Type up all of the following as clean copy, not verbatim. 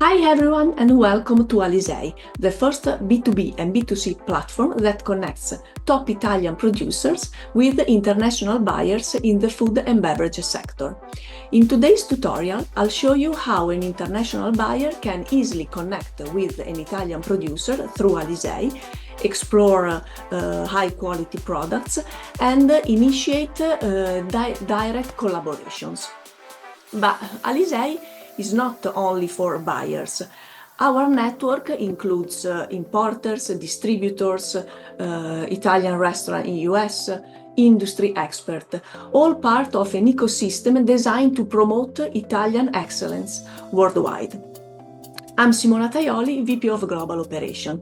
Hi everyone and welcome to Alysei, the first B2B and B2C platform that connects top Italian producers with international buyers in the food and beverage sector. In today's tutorial, I'll show you how an international buyer can easily connect with an Italian producer through Alysei, explore high-quality products, and initiate direct collaborations. But Alysei is not only for buyers. Our network includes importers, distributors, Italian restaurant in US, industry expert, all part of an ecosystem designed to promote Italian excellence worldwide. I'm Simona Taioli, VP of Global Operation.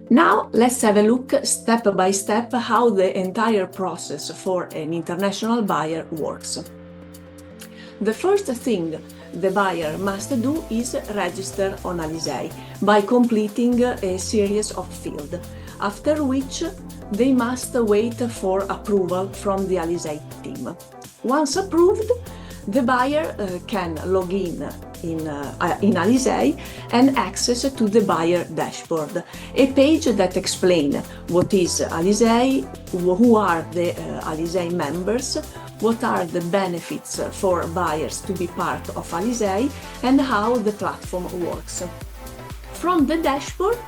Now let's have a look step by step how the entire process for an international buyer works. The first thing the buyer must do is register on Alysei by completing a series of fields, after which they must wait for approval from the Alysei team. Once approved, the buyer can log in Alysei and access to the buyer dashboard, a page that explains what is Alysei, who are the Alysei members, what are the benefits for buyers to be part of Alysei, and how the platform works. From the dashboard,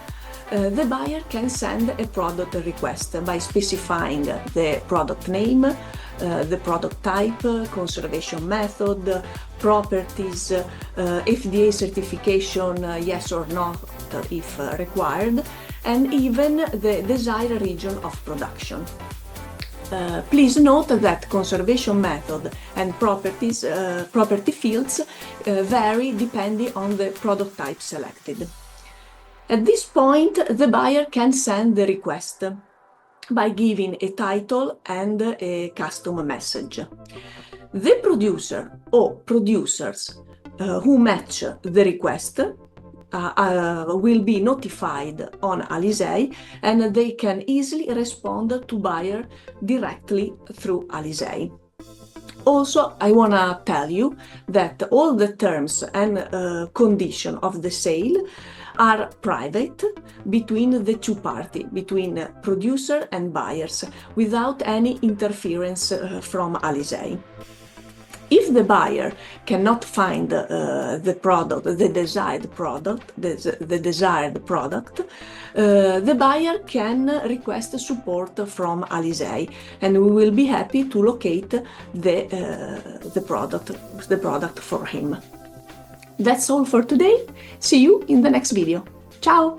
the buyer can send a product request by specifying the product name, the product type, conservation method, properties, FDA certification, yes or not if required, and even the desired region of production. Please note that conservation method and property fields vary depending on the product type selected. At this point, the buyer can send the request by giving a title and a custom message. The producer or producers who match the request will be notified on Alysei, and they can easily respond to buyer directly through Alysei. Also, I want to tell you that all the terms and conditions of the sale are private between the two parties, between producer and buyers, without any interference from Alysei. If the buyer cannot find the product, the desired product, the buyer can request support from Alysei, and we will be happy to locate the product for him. That's all for today. See you in the next video. Ciao!